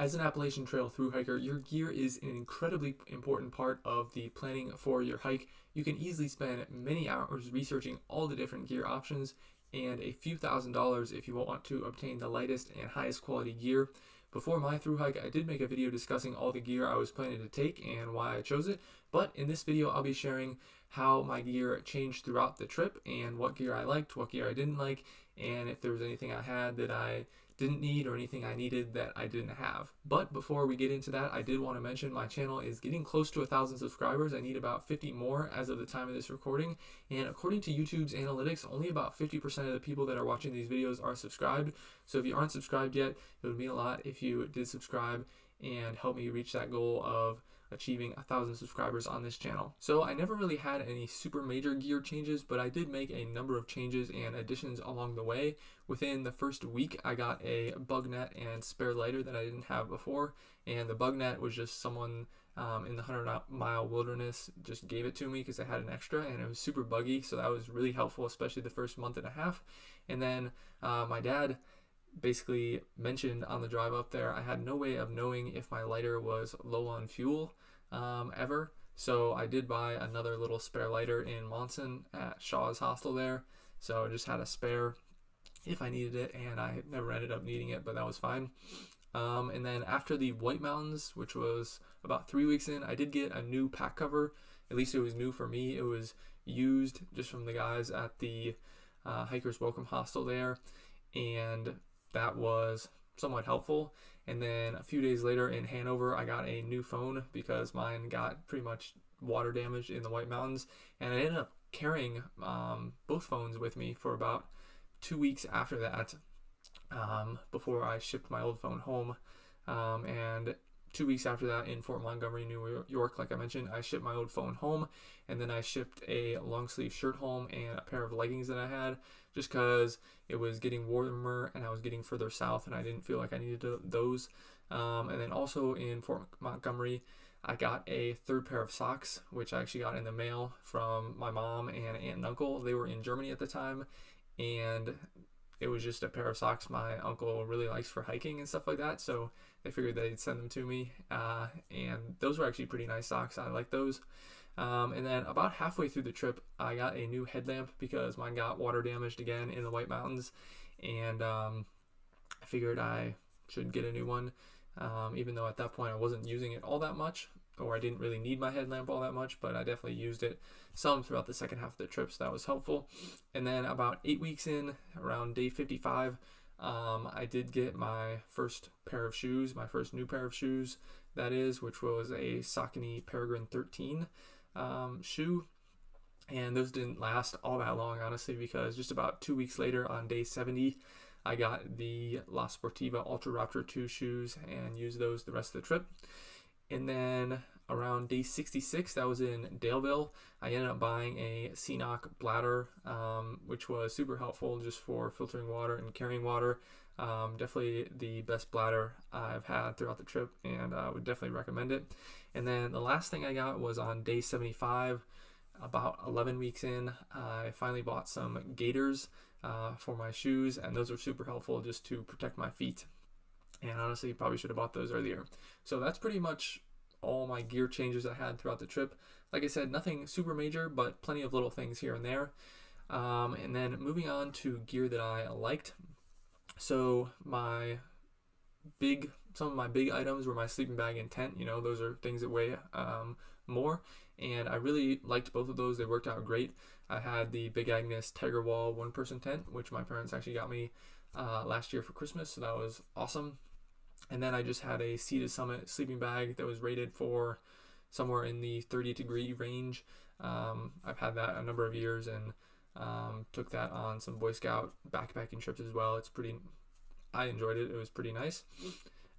As an Appalachian Trail through hiker, your gear is an incredibly important part of the planning for your hike. You can easily spend many hours researching all the different gear options and a few $1,000s if you want to obtain the lightest and highest quality gear. Before my through hike, I did make a video discussing all the gear I was planning to take and why I chose it, but in this video I'll be sharing how my gear changed throughout the trip and what gear I liked, what gear I didn't like, and if there was anything I had that I didn't need or anything I needed that I didn't have. But before we get into that, I did want to mention my channel is getting close to 1,000 subscribers. I need about 50 more as of the time of this recording, and according to YouTube's analytics, only about 50% of the people that are watching these videos are subscribed. So if you aren't subscribed yet, it would mean a lot if you did subscribe and help me reach that goal of achieving 1,000 subscribers on this channel. So I never really had any super major gear changes, but I did make a number of changes and additions along the way. Within the first week, I got a bug net and spare lighter that I didn't have before, and the bug net was just someone in the 100-mile wilderness just gave it to me because I had an extra, and it was super buggy, so that was really helpful, especially the first month and a half. And then my dad basically mentioned on the drive up there, I had no way of knowing if my lighter was low on fuel ever. So I did buy another little spare lighter in Monson at Shaw's hostel there. So I just had a spare if I needed it, and I never ended up needing it, but that was fine. And then after the White Mountains, which was about 3 weeks in, I did get a new pack cover. At least it was new for me. It was used just from the guys at the Hikers Welcome Hostel there, and that was somewhat helpful. And then a few days later in Hanover, I got a new phone because mine got pretty much water damaged in the White Mountains, and I ended up carrying both phones with me for about 2 weeks after that, before I shipped my old phone home. And 2 weeks after that in Fort Montgomery, New York, like I mentioned, I shipped my old phone home, and then I shipped a long sleeve shirt home and a pair of leggings that I had, just because it was getting warmer and I was getting further south and I didn't feel like I needed those. And then also in Fort Montgomery, I got a third pair of socks, which I actually got in the mail from my mom and aunt and uncle. They were in Germany at the time, and it was just a pair of socks my uncle really likes for hiking and stuff like that, so they figured they'd send them to me, and those were actually pretty nice socks. I like those. And then about halfway through the trip, I got a new headlamp because mine got water damaged again in the White Mountains, and I figured I should get a new one, even though at that point I wasn't using it all that much, or I didn't really need my headlamp all that much, but I definitely used it some throughout the second half of the trip, so that was helpful. And then about 8 weeks in, around day 55, I did get my first pair of shoes, my first new pair of shoes, that is, which was a Saucony Peregrine 13 shoe. And those didn't last all that long, honestly, because just about 2 weeks later on day 70, I got the La Sportiva Ultra Raptor 2 shoes and used those the rest of the trip. And then around day 66, that was in Daleville, I ended up buying a CNOC bladder, which was super helpful just for filtering water and carrying water. Definitely the best bladder I've had throughout the trip, and I would definitely recommend it. And then the last thing I got was on day 75, about 11 weeks in, I finally bought some gaiters for my shoes, and those were super helpful just to protect my feet. And honestly, probably should have bought those earlier. So that's pretty much all my gear changes I had throughout the trip. Like I said, nothing super major, but plenty of little things here and there. And then moving on to gear that I liked. So some of my big items were my sleeping bag and tent. You know, those are things that weigh more, and I really liked both of those. They worked out great. I had the Big Agnes Tiger Wall one-person tent, which my parents actually got me last year for Christmas, so that was awesome. And then I just had a Sea to Summit sleeping bag that was rated for somewhere in the 30-degree range. I've had that a number of years, and took that on some Boy Scout backpacking trips as well. I enjoyed it. It was pretty nice.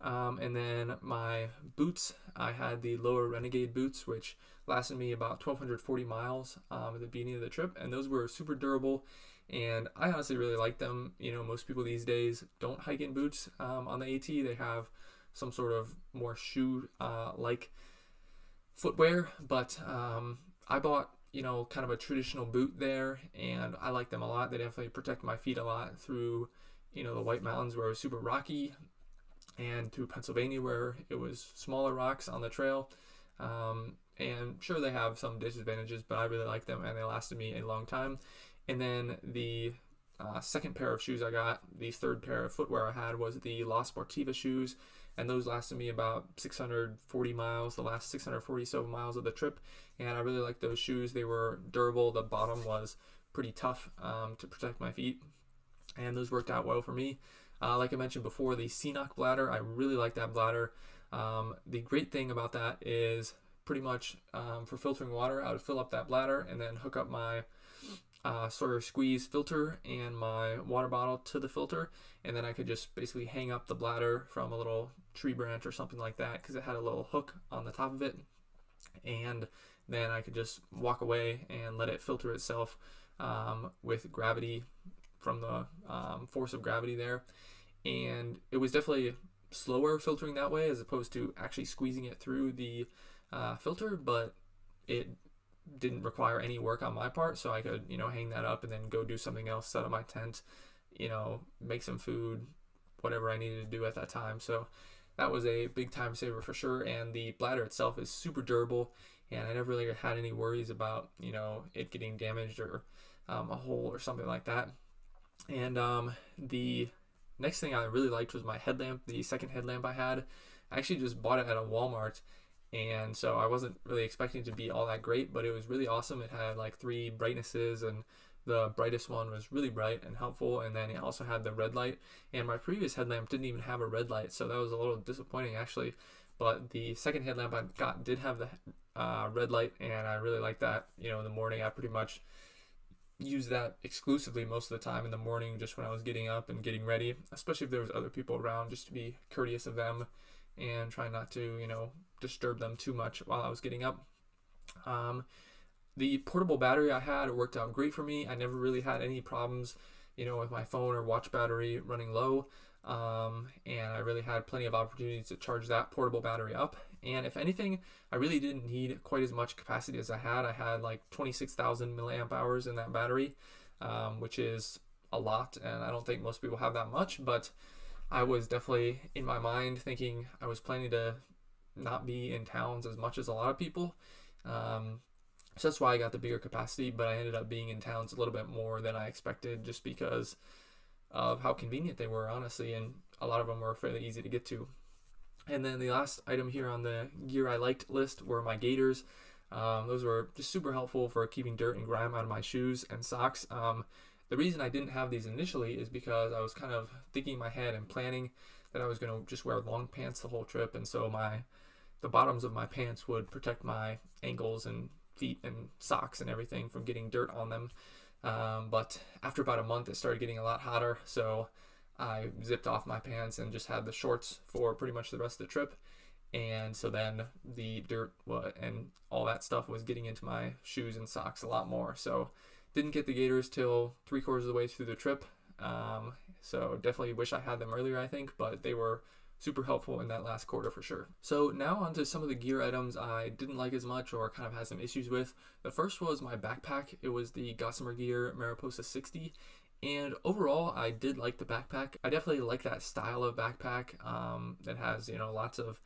And then my boots, I had the Lower Renegade boots, which lasted me about 1,240 miles at the beginning of the trip, and those were super durable, and I honestly really like them. You know, most people these days don't hike in boots on the AT. They have some sort of more shoe like footwear, but I bought, you know, kind of a traditional boot there, and I like them a lot. They definitely protect my feet a lot through, you know, the White Mountains where it was super rocky. and through Pennsylvania where it was smaller rocks on the trail. And sure, they have some disadvantages, but I really like them and they lasted me a long time. And then the second pair of shoes I got, the third pair of footwear I had, was the La Sportiva shoes, and those lasted me about 640 miles, the last 640 so miles of the trip, and I really liked those shoes. They were durable. The bottom was pretty tough to protect my feet, and those worked out well for me. Like I mentioned before, the Ceenoc bladder, I really like that bladder. The great thing about that is pretty much for filtering water, I would fill up that bladder and then hook up my Sawyer Squeeze filter and my water bottle to the filter, and then I could just basically hang up the bladder from a little tree branch or something like that because it had a little hook on the top of it, and then I could just walk away and let it filter itself with gravity from the force of gravity there. And it was definitely slower filtering that way as opposed to actually squeezing it through the filter, but it didn't require any work on my part, so I could, hang that up and then go do something else, set up my tent, make some food, whatever I needed to do at that time. So that was a big time saver for sure. And the bladder itself is super durable, and I never really had any worries about, it getting damaged or a hole or something like that. And the next thing I really liked was my headlamp, the second headlamp I had. I actually just bought it at a Walmart, and so I wasn't really expecting it to be all that great, but it was really awesome. It had like 3 brightnesses, and the brightest one was really bright and helpful, and then it also had the red light, and my previous headlamp didn't even have a red light, so that was a little disappointing actually. But the second headlamp I got did have the red light, and I really liked that. In the morning I pretty much use that exclusively most of the time in the morning, just when I was getting up and getting ready, especially if there was other people around, just to be courteous of them and try not to disturb them too much while I was getting up. The portable battery I had worked out great for me. I never really had any problems with my phone or watch battery running low, and I really had plenty of opportunities to charge that portable battery up. And if anything, I really didn't need quite as much capacity as I had. I had like 26,000 milliamp hours in that battery, which is a lot, and I don't think most people have that much, but I was definitely in my mind thinking I was planning to not be in towns as much as a lot of people. So that's why I got the bigger capacity, but I ended up being in towns a little bit more than I expected, just because of how convenient they were, honestly, and a lot of them were fairly easy to get to. And then the last item here on the gear I liked list were my gaiters. Those were just super helpful for keeping dirt and grime out of my shoes and socks. The reason I didn't have these initially is because I was kind of thinking in my head and planning that I was going to just wear long pants the whole trip, and so the bottoms of my pants would protect my ankles and feet and socks and everything from getting dirt on them. But after about a month, it started getting a lot hotter, so I zipped off my pants and just had the shorts for pretty much the rest of the trip. And so then the dirt and all that stuff was getting into my shoes and socks a lot more. So didn't get the gaiters till 3/4 of the way through the trip. So definitely wish I had them earlier, I think, but they were super helpful in that last quarter for sure. So now onto some of the gear items I didn't like as much or kind of had some issues with. The first was my backpack. It was the Gossamer Gear Mariposa 60. And overall, I did like the backpack. I definitely like that style of backpack that has, lots of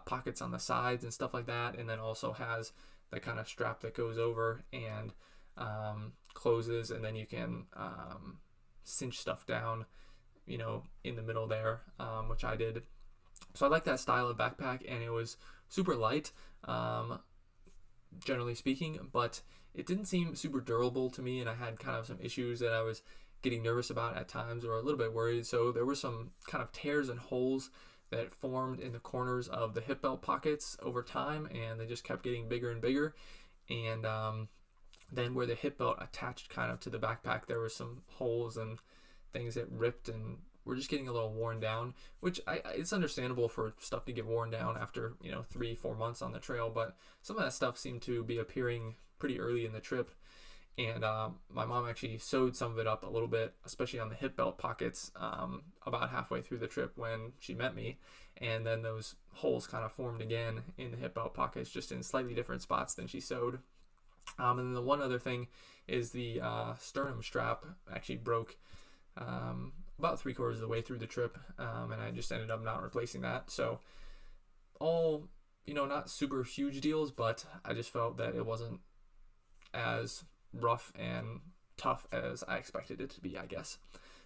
pockets on the sides and stuff like that, and then also has the kind of strap that goes over and closes, and then you can cinch stuff down, in the middle there, which I did. So I like that style of backpack, and it was super light, generally speaking, but it didn't seem super durable to me, and I had kind of some issues that I was getting nervous about at times, or a little bit worried. So there were some kind of tears and holes that formed in the corners of the hip belt pockets over time, and they just kept getting bigger and bigger. And then where the hip belt attached kind of to the backpack, there were some holes and things that ripped and were just getting a little worn down, which it's understandable for stuff to get worn down after 3-4 months on the trail, but some of that stuff seemed to be appearing pretty early in the trip. And my mom actually sewed some of it up a little bit, especially on the hip belt pockets, about halfway through the trip when she met me. And then those holes kind of formed again in the hip belt pockets, just in slightly different spots than she sewed. And then the one other thing is the sternum strap actually broke about 3/4 of the way through the trip, and I just ended up not replacing that. So all, not super huge deals, but I just felt that it wasn't as rough and tough as I expected it to be, I guess.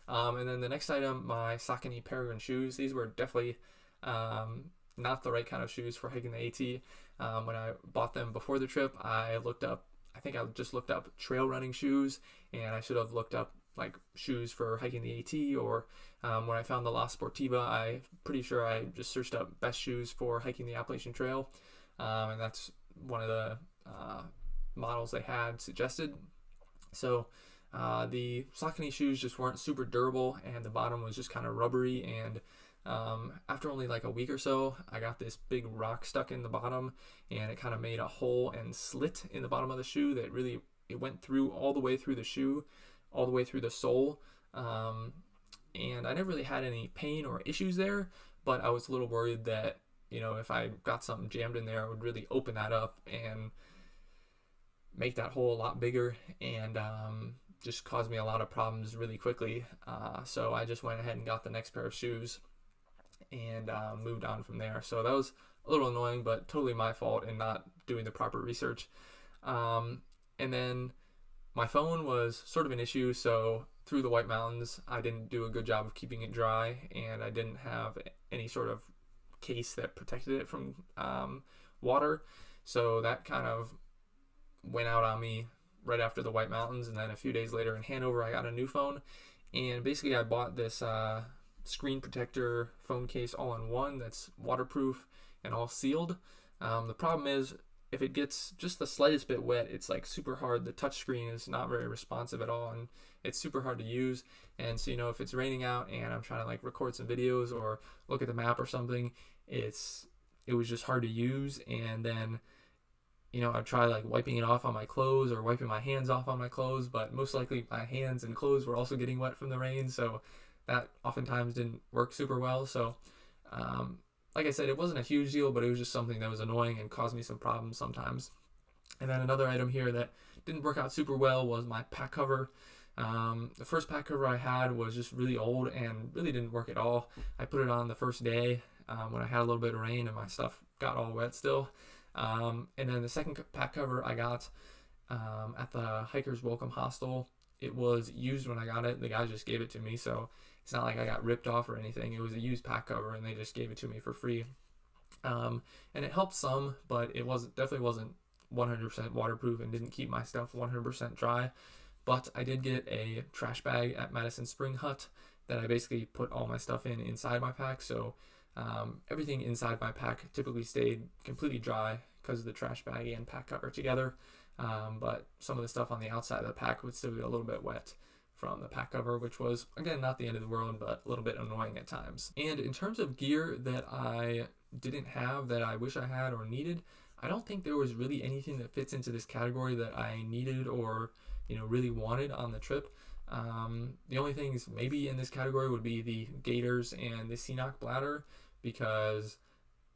And then the next item, my Saucony Peregrine shoes. These were definitely not the right kind of shoes for hiking the AT. When I bought them before the trip, I think I just looked up trail running shoes, and I should have looked up like shoes for hiking the AT, or when I found the La Sportiva, I'm pretty sure I just searched up best shoes for hiking the Appalachian Trail, and that's one of the models they had suggested. So the Saucony shoes just weren't super durable, and the bottom was just kind of rubbery, and after only like a week or so, I got this big rock stuck in the bottom, and it kind of made a hole and slit in the bottom of the shoe that really, it went through all the way through the shoe, all the way through the sole, and I never really had any pain or issues there, but I was a little worried that, if I got something jammed in there, it would really open that up and make that hole a lot bigger, and just cause me a lot of problems really quickly. So I just went ahead and got the next pair of shoes and moved on from there. So that was a little annoying, but totally my fault in not doing the proper research. And then my phone was sort of an issue, so through the White Mountains, I didn't do a good job of keeping it dry, and I didn't have any sort of case that protected it from water, so that kind of went out on me right after the White Mountains. And then a few days later in Hanover, I got a new phone, and basically I bought this screen protector phone case all in one that's waterproof and all sealed. The problem is, if it gets just the slightest bit wet, it's like super hard. The touch screen is not very responsive at all, and it's super hard to use. And so, if it's raining out and I'm trying to like record some videos or look at the map or something, it was just hard to use. And then, I'd try like wiping it off on my clothes or wiping my hands off on my clothes, but most likely my hands and clothes were also getting wet from the rain, so that oftentimes didn't work super well. So like I said, it wasn't a huge deal, but it was just something that was annoying and caused me some problems sometimes. And then another item here that didn't work out super well was my pack cover. The first pack cover I had was just really old and really didn't work at all. I put it on the first day when I had a little bit of rain and my stuff got all wet still. And then the second pack cover I got at the Hiker's Welcome Hostel. It was used when I got it. The guy just gave it to me, so it's not like I got ripped off or anything. It was a used pack cover, and they just gave it to me for free. And it helped some, but it definitely wasn't 100% waterproof and didn't keep my stuff 100% dry. But I did get a trash bag at Madison Spring Hut that I basically put all my stuff inside my pack. So everything inside my pack typically stayed completely dry because of the trash bag and pack cover together. But some of the stuff on the outside of the pack would still be a little bit wet from the pack cover, which was, again, not the end of the world, but a little bit annoying at times. And in terms of gear that I didn't have that I wish I had or needed, I don't think there was really anything that fits into this category that I needed or really wanted on the trip. The only things maybe in this category would be the gaiters and the CNOC bladder, because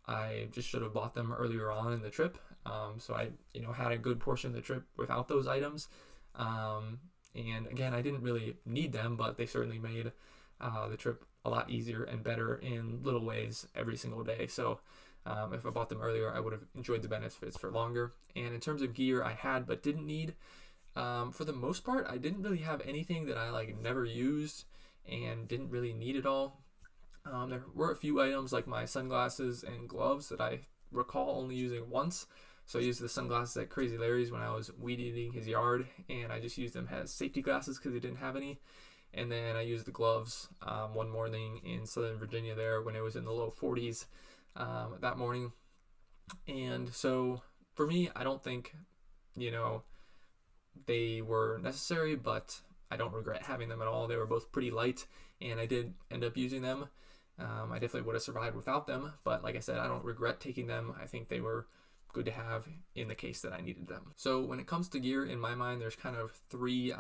I just should have bought them earlier on in the trip. So I had a good portion of the trip without those items. And again, I didn't really need them, but they certainly made the trip a lot easier and better in little ways every single day. So if I bought them earlier, I would have enjoyed the benefits for longer. And in terms of gear I had but didn't need, for the most part, I didn't really have anything that I never used and didn't really need at all. There were a few items like my sunglasses and gloves that I recall only using once. So I used the sunglasses at Crazy Larry's when I was weed eating his yard, and I just used them as safety glasses because he didn't have any. And then I used the gloves one morning in Southern Virginia there when it was in the low 40s that morning. And so for me, I don't think, they were necessary, but I don't regret having them at all. They were both pretty light, and I did end up using them. I definitely would have survived without them, but like I said, I don't regret taking them. I think they were good to have in the case that I needed them. So when it comes to gear, in my mind, there's kind of three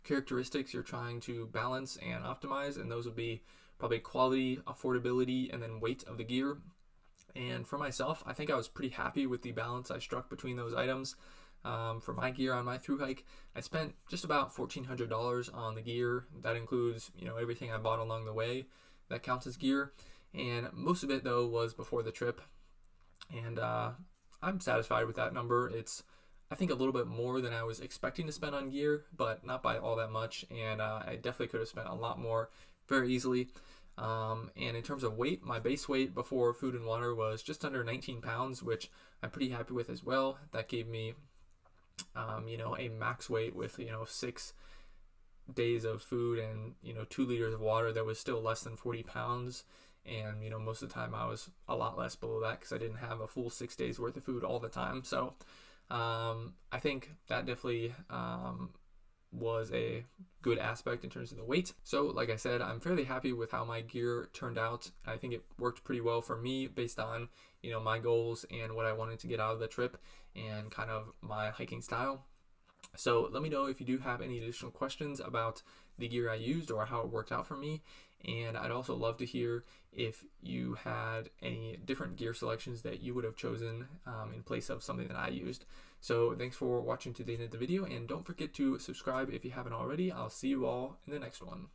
characteristics you're trying to balance and optimize, and those would be probably quality, affordability, and then weight of the gear. And for myself, I think I was pretty happy with the balance I struck between those items. For my gear on my thru hike, I spent just about $1,400 on the gear. That includes, everything I bought along the way. That counts as gear. And most of it, though, was before the trip. And I'm satisfied with that number. It's, I think, a little bit more than I was expecting to spend on gear, but not by all that much. And I definitely could have spent a lot more very easily. And in terms of weight, my base weight before food and water was just under 19 pounds, which I'm pretty happy with as well. That gave me, a max weight with, 6 days of food and, 2 liters of water that was still less than 40 pounds. And, most of the time I was a lot less below that because I didn't have a full 6 days worth of food all the time. So I think that definitely was a good aspect in terms of the weight. So like I said, I'm fairly happy with how my gear turned out. I think it worked pretty well for me based on, my goals and what I wanted to get out of the trip and kind of my hiking style. So let me know if you do have any additional questions about the gear I used or how it worked out for me. And I'd also love to hear if you had any different gear selections that you would have chosen in place of something that I used. So thanks for watching to the end of the video, and don't forget to subscribe if you haven't already. I'll see you all in the next one.